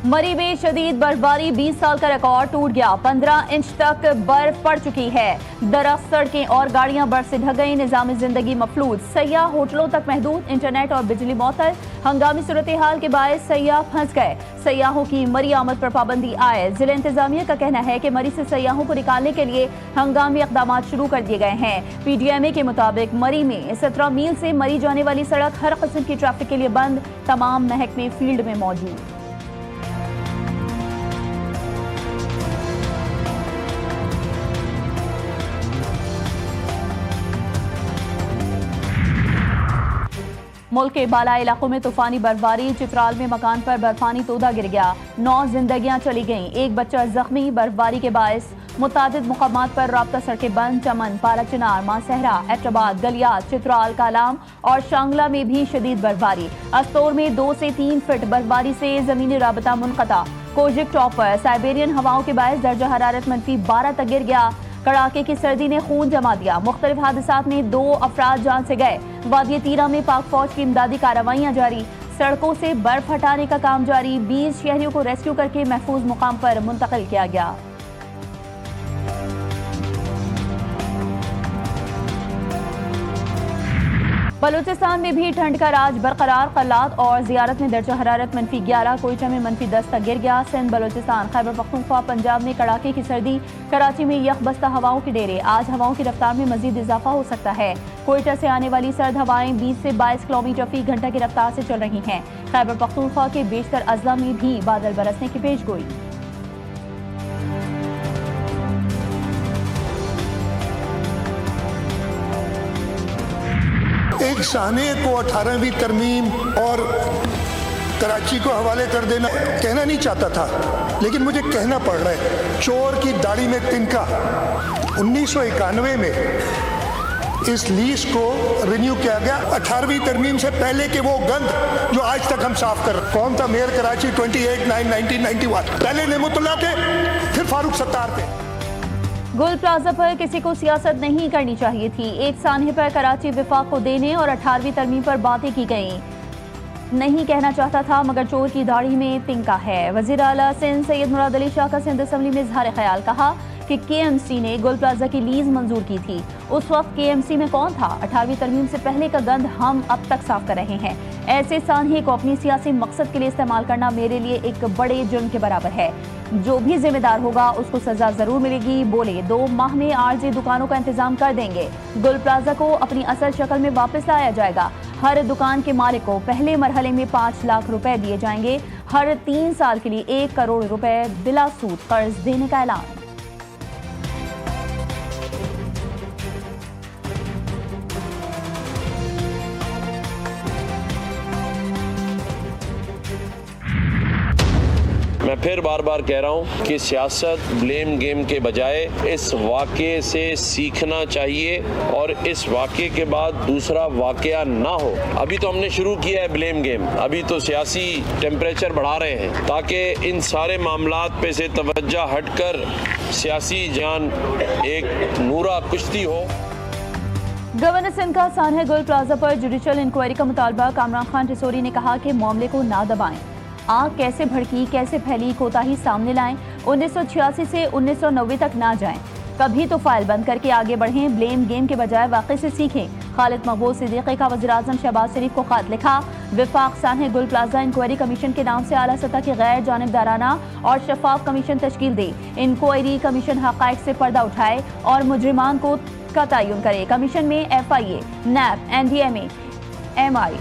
मरी में शदीद बर्फबारी, 20 साल का रिकॉर्ड टूट गया। 15 इंच तक बर्फ पड़ चुकी है। दरख्त, सड़कें और गाड़ियां बर्फ से ढक गई। निजाम जिंदगी मफलूज, सयाह होटलों तक महदूद, इंटरनेट और बिजली मअतल। हंगामी सूरत हाल के बायस सयाह फंस गए। सयाहों की मरी आमद पर पाबंदी आयद। जिला इंतजामिया का कहना है कि मरी से सयाहों को निकालने के लिए हंगामी इकदाम शुरू कर दिए गए हैं। PDMA के मुताबिक मरी में 17 मील से मरी जाने वाली सड़क हर किस्म की ट्रैफिक के लिए बंद। तमाम महकमे फील्ड में मौजूद। मुल्क के बाला इलाकों में तूफानी बर्फबारी। चित्राल में मकान पर बर्फानी तोदा गिर गया, 9 जिंदगियां चली गईं, एक बच्चा जख्मी। बर्फबारी के बायस मुतादिद मुकामात पर राब्ता सड़कें बंद। चमन, पारा चिनार, मासहरा, एटाबाद, गलियात, चित्राल, कालाम और शांगला में भी शदीद बर्फबारी। अस्तोर में 2 से 3 फीट बर्फबारी से जमीनी राबता मुनक़ता। कोजिक टॉप पर साइबेरियन हवाओं के बायस दर्जा हरारत -12 तक गिर गया। कड़ाके की सर्दी ने खून जमा दिया। मुख्तलिफ हादसात में 2 अफराद जान से गए। वादी तीरा में पाक फौज की इमदादी कार्रवाइयां जारी। सड़कों से बर्फ हटाने का काम जारी। 20 शहरियों को रेस्क्यू करके महफूज मुकाम पर मुंतकिल किया गया। बलूचिस्तान में भी ठंड का राज बरकरार। कल्लात और जियारत में दर्जा हरारत -11, कोयटा में -10 तक गिर गया। सिंध, बलूचिस्तान, खैबर पख्तूनख्वा, पंजाब में कड़ाके की सर्दी। कराची में यकबस्ता हवाओं के डेरे। आज हवाओं की रफ्तार में मजीद इजाफा हो सकता है। कोयटा से आने वाली सर्द हवाएं 20 से 22 किलोमीटर फी घंटा की रफ्तार से चल रही हैं। खैबर पख्तूनख्वा के बेशतर अजला में भी बादल बरसने की पेशगोई। एक साने को 18वीं तरमीम और कराची को हवाले कर देना कहना नहीं चाहता था, लेकिन मुझे कहना पड़ रहा है। चोर की दाढ़ी में तिनका। 1991 में इस लीज को रिन्यू किया गया, 18वीं तरमीम से पहले के वो गंद जो आज तक हम साफ कर। कौन था मेयर कराची? 28/9/1991। पहले नेमतुल्लाह थे, फिर फारूक सत्तार थे। गुल प्लाजा पर किसी को सियासत नहीं करनी चाहिए थी। एक सानहे पर कराची विफाक को देने और 18वीं तरमीम पर बातें की गईं। नहीं कहना चाहता था मगर चोर की दाढ़ी में तिनका है। वज़ीर आला सिंध सैयद मुराद अली शाह का सिंध असम्बली में इज़हार ख्याल। कहा कि KMC ने गुल प्लाजा की लीज मंजूर की थी। उस वक्त KMC में कौन था? 18वीं तरमीम से पहले का गंद हम अब तक साफ कर रहे हैं। ऐसे सानहे को अपनी सियासी मकसद के लिए इस्तेमाल करना मेरे लिए एक बड़े जुर्म के बराबर है। जो भी जिम्मेदार होगा उसको सजा जरूर मिलेगी। बोले 2 माह में आरजी दुकानों का इंतजाम कर देंगे। गुल प्लाजा को अपनी असल शक्ल में वापस लाया जाएगा। हर दुकान के मालिक को पहले मरहले में 5 लाख रुपए दिए जाएंगे। हर 3 साल के लिए 1 करोड़ रुपए बिला सूद कर्ज देने का ऐलान। मैं फिर बार बार कह रहा हूँ कि सियासत ब्लेम गेम के बजाय इस वाक़े से सीखना चाहिए और इस वाक़े के बाद दूसरा वाक़या ना हो। अभी तो हमने शुरू किया है ब्लेम गेम, अभी तो सियासी टेम्परेचर बढ़ा रहे हैं ताकि इन सारे मामलात पे से तवज्जो हटकर सियासी जान एक नूरा कुश्ती हो। गवर्नर सिंध का सानहे गुल प्लाजा पर जुडिशल इंक्वायरी का मुतालबा। कामरान खान टिसोरी ने कहा कि मामले को ना दबाएं। आग कैसे भड़की, कैसे फैली, कोताही सामने लाएं। 1986 से 1990 तक ना जाएं। कभी तो फाइल बंद करके आगे बढ़ें। ब्लेम गेम के बजाय वाक़े से सीखें। खालिद मकबूल सिद्दीकी का वज़ीर-ए-आज़म शहबाज शरीफ को खत लिखा। विफाक सानहे गुल प्लाजा इंक्वायरी कमीशन के नाम से आला सतह की गैर जानिबदाराना और शफाफ कमीशन तश्कील दे। इंक्वायरी कमीशन हक़ाइक़ से पर्दा उठाए और मुजरिमान का तयन करे। कमीशन में FIA, NAB, NDMA, MI,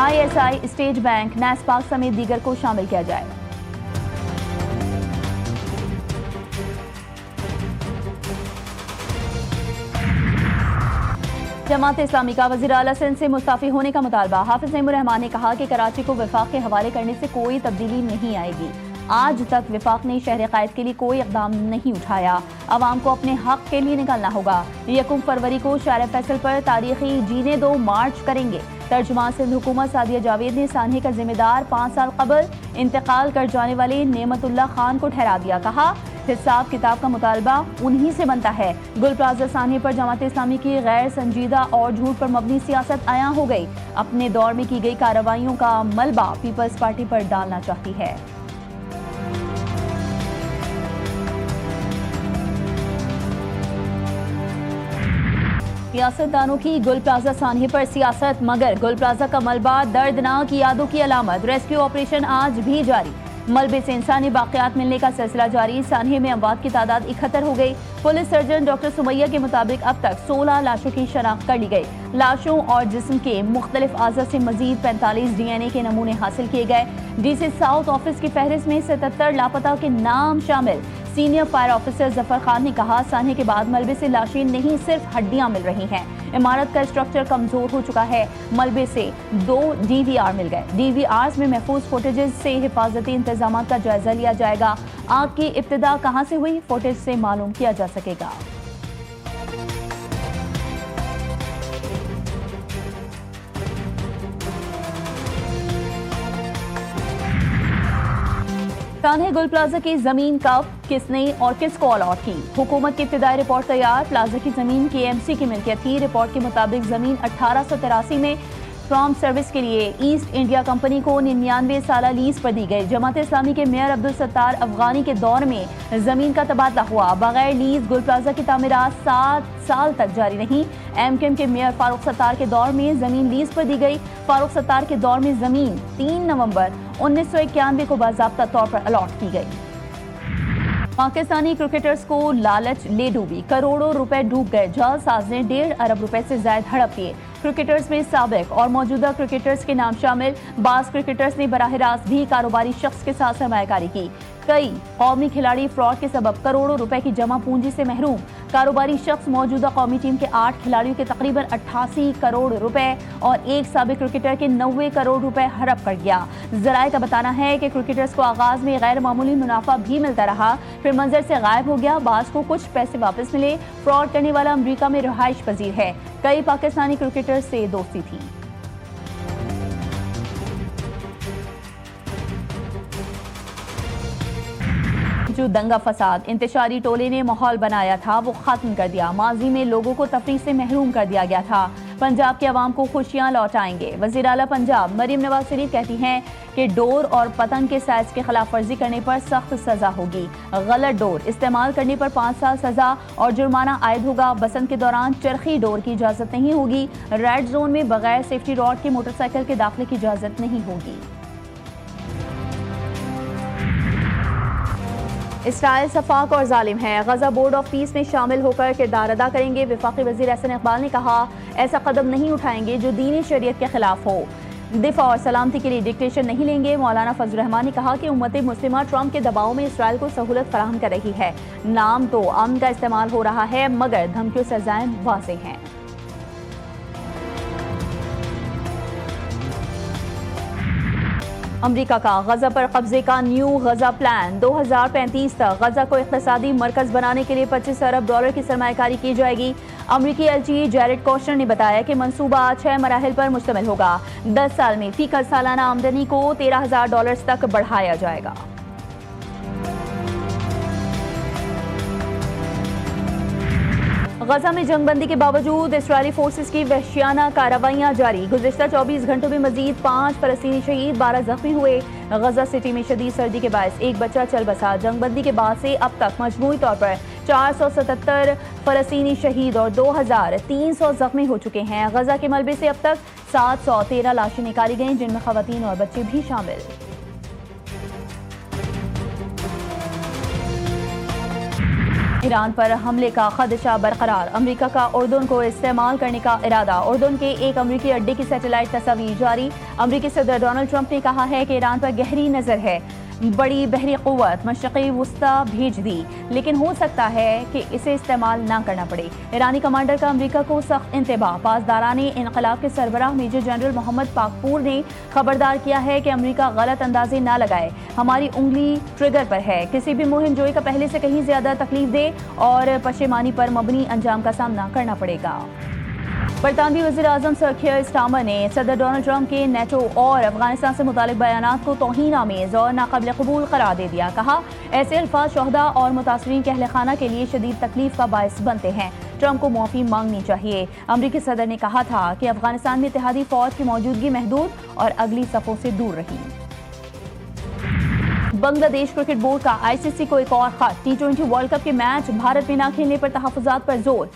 ISI, state bank, NASPAC समेत दीगर को शामिल किया जाए। जमात इस्लामी का वज़ीर आला सिंध से मुस्ताफ़ी होने का मुतालबा। हाफिज नईमुर रहमान ने कहा कि कराची को विफाक के हवाले करने से कोई तब्दीली नहीं आएगी। आज तक विफाक ने शहर कायद के लिए कोई इक़दाम नहीं उठाया। आवाम को अपने हक के लिए निकलना होगा। 1 फरवरी को शार फैसल पर तारीखी जीने दो मार्च करेंगे। तर्जुमान सिंध हुकूमत सादिया जावेद ने सानहे का जिम्मेदार 5 साल कबल इंतकाल कर जाने वाले नेमतुल्लाह खान को ठहरा दिया। कहा हिसाब किताब का मुतालबा उन्हीं से बनता है। गुल प्लाजा सानहे पर जमात इस्लामी की गैर संजीदा और झूठ पर मबनी सियासत आया हो गई। अपने दौर में की गई कार्रवाइयों का मलबा पीपल्स पार्टी पर डालना चाहती है। सियासतदानों की गुल प्लाजा सानहे पर सियासत, मगर गुल प्लाजा का मलबा दर्दनाक यादों की अलामत। रेस्क्यू ऑपरेशन आज भी जारी। मलबे से इंसानी बाक़ियात मिलने का सिलसिला जारी। सानहे में अमवात की तादाद 71 हो गई। पुलिस सर्जन डॉक्टर सुमैया के मुताबिक अब तक 16 लाशों की शनाख्त कर ली गई। लाशों और जिस्म के मुख्तलिफ आज़ा से मजीद 45 DNA के नमूने हासिल किए गए। DC साउथ ऑफिस की फहरिस्त में 77 लापता के नाम शामिल। Senior fire officer Zafar Khan ने कहा, सानहे के बाद मलबे से लाशें नहीं, सिर्फ हड्डियां मिल रही हैं। इमारत का स्ट्रक्चर कमजोर हो चुका है। मलबे से 2 DVR मिल गए। DVRs में महफूज फुटेजेस से हिफाजती इंतजाम का जायजा लिया जाएगा। आग की इब्तिदा कहां से हुई, फुटेज से मालूम किया जा सकेगा। सानहे गुल प्लाजा की जमीन कब, किसने और किसको अलॉट की? हुकूमत की इब्तिदाई रिपोर्ट तैयार। प्लाजा की जमीन KMC की मिल्कियत थी। रिपोर्ट के मुताबिक जमीन 1883 में फ्राम सर्विस के लिए ईस्ट इंडिया कंपनी को 99 साला लीज पर दी गई। जमात इस्लामी के मेयर अब्दुल सत्तार अफगानी के दौर में जमीन का तबादला हुआ। बगैर लीज गुल प्लाजा की तामीरात 7 साल तक जारी रही। MKM के मेयर फारूक सत्तार के दौर में जमीन लीज पर दी गई। फारूक सत्तार के दौर में जमीन 3 नवंबर 1991 को बाज़ाब्ता तौर पर अलॉट की गई। पाकिस्तानी क्रिकेटर्स को लालच ले डूबी। करोड़ों रुपए डूब गए। जालसाज ने 1.5 अरब रुपए से ज्यादा हड़प लिए। क्रिकेटर्स में साबिक और मौजूदा क्रिकेटर्स के नाम शामिल। बास क्रिकेटर्स ने बराह रास्त भी कारोबारी शख्स के साथ सरमायाकारी की। कई कौमी खिलाड़ी फ्रॉड के सबब करोड़ों रुपए की जमा पूंजी से महरूम। कारोबारी शख्स मौजूदा कौमी टीम के 8 खिलाड़ियों के तकरीबन 88 करोड़ रुपए और एक साबिक क्रिकेटर के 90 करोड़ रुपए हड़प कर गया। जराये का बताना है कि क्रिकेटर्स को आगाज में गैर मामूली मुनाफा भी मिलता रहा, फिर मंजर से गायब हो गया। बास को कुछ पैसे वापस मिले। फ्रॉड करने वाला अमरीका में रिहाइश पजीर है। कई पाकिस्तानी क्रिकेटर्स से दोस्ती थी। जो दंगा फसाद इंतशारी टोले ने माहौल बनाया था वो खत्म कर दिया। माजी में लोगों को तफरीह से महरूम कर दिया गया था। पंजाब के अवाम को खुशियां लौटाएंगे। वज़ीर आला पंजाब मरियम नवाज शरीफ कहती हैं कि डोर और पतंग के साइज के खिलाफ वर्जी करने पर सख्त सजा होगी। गलत डोर इस्तेमाल करने पर 5 साल सजा और जुर्माना आयद होगा। बसंत के दौरान चरखी डोर की इजाजत नहीं होगी। रेड जोन में बगैर सेफ्टी रॉड के मोटरसाइकिल के दाखिले की इजाजत नहीं होगी। इसराइल सफाक और जालिम है। गजा बोर्ड ऑफ पीस में शामिल होकर किरदार अदा करेंगे। वफाकी वजीर एहसन इकबाल ने कहा, ऐसा कदम नहीं उठाएंगे जो दीनी शरीयत के खिलाफ हो। दिफा और सलामती के लिए डिक्टेशन नहीं लेंगे। मौलाना फजल रहमान ने कहा कि उम्मत मुस्लिमा ट्रंप के दबाव में इसराइल को सहूलत फराहम कर रही है। नाम तो अमन का इस्तेमाल हो रहा है मगर धमकियों से सजाएं वाज़ेह हैं। अमरीका का गजा पर कब्जे का न्यू गजा प्लान। 2035 तक गजा को इक़्तिसादी मरकज बनाने के लिए $25 अरब की सरमायाकारी की जाएगी। अमरीकी एलची जैरेड कोशनर ने बताया कि मंसूबा 6 मराहिल पर मुश्तमिल होगा। 10 साल में फीसद सालाना आमदनी को $13,000 तक बढ़ाया जाएगा। गजा में जंगबंदी के बावजूद इस्राइली फोर्सेस की वहशियाना कार्रवाइयां जारी। गुज़िश्ता 24 घंटों में मजीद 5 फलस्तीनी शहीद, 12 जख्मी हुए। गजा सिटी में शदीद सर्दी के बायस एक बच्चा चल बसा। जंगबंदी के बाद से अब तक मजमूई तौर पर 477 फलस्तीनी शहीद और 2300 जख्मी हो चुके हैं। गजा के मलबे से अब तक 713 लाशें निकाली गईं, जिनमें खवातीन और बच्चे भी शामिल। ईरान पर हमले का खदशा बरकरार। अमेरिका का उर्दून को इस्तेमाल करने का इरादा। उर्दून के एक अमेरिकी अड्डे की सैटेलाइट तस्वीर जारी। अमेरिकी सदर डोनाल्ड ट्रंप ने कहा है कि ईरान पर गहरी नजर है। बड़ी बहरी क़ुव्वत मशरिक़ी वुस्ता भेज दी, लेकिन हो सकता है कि इसे इस्तेमाल ना करना पड़े। ईरानी कमांडर का अमेरिका को सख्त इंतबाह। पासदाराने इनक़लाब के सरबराह मेजर जनरल मोहम्मद पाकपूर ने खबरदार किया है कि अमेरिका गलत अंदाजे ना लगाए। हमारी उंगली ट्रिगर पर है। किसी भी मुहिम जोई का पहले से कहीं ज्यादा तकलीफ दे और पशेमानी पर मबनी अंजाम का सामना करना पड़ेगा। बरतानवी वज़ीर आज़म सर कीयर स्टारमर ने सदर डोनाल्ड ट्रंप के नेटो और अफगानिस्तान से मुतालिक बयानात को तौहीन आमेज़ और नाक़ाबिल क़बूल करार दे दिया। कहा, ऐसे अल्फाज शोहदा और मुतासरीन के अहले खाना के लिए शदीद तकलीफ का बायस बनते हैं। ट्रंप को माफ़ी मांगनी चाहिए। अमरीकी सदर ने कहा था कि अफगानिस्तान में इत्तेहादी फ़ौज की मौजूदगी महदूद और अगली सफ़ों से दूर रही। बांग्लादेश क्रिकेट बोर्ड का ICC को एक और खत। T20 वर्ल्ड कप के मैच भारत में न खेलने पर तहफ़्फ़ुज़ात पर जोर।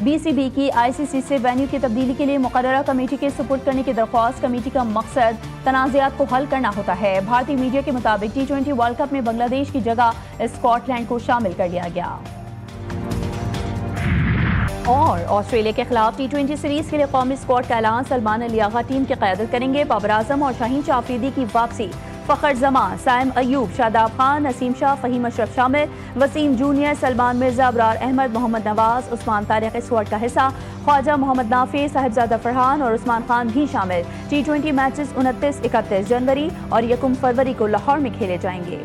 BCB की ICC से वेन्यू की तब्दीली के लिए मुकर्ररा कमेटी के सुपुर्द करने की दरख्वास्त। कमेटी का मकसद तनाज़ात को हल करना होता है। भारतीय मीडिया के मुताबिक T20 वर्ल्ड कप में बांग्लादेश की जगह स्कॉटलैंड को शामिल कर लिया गया। और ऑस्ट्रेलिया के खिलाफ T20 सीरीज के लिए कौमी स्क्वाड का ऐलान। सलमान अली आगा टीम की क़यादत करेंगे। बाबर आजम और शाहीन शाह अफरीदी की वापसी। फ़खर जमान, साइम अयूब, शादाब खान, नसीम शाह, फ़हीम अशरफ शामिल। वसीम जूनियर, सलमान मिर्जा, अबरार अहमद, मोहम्मद नवाज, उस्मान तारिक स्क्वाड का हिस्सा। ख्वाजा मोहम्मद नाफी, साहिबजादा फरहान और उस्मान खान भी शामिल। T20 मैचेस 29-31 जनवरी और 1 फरवरी को लाहौर में खेले जाएंगे।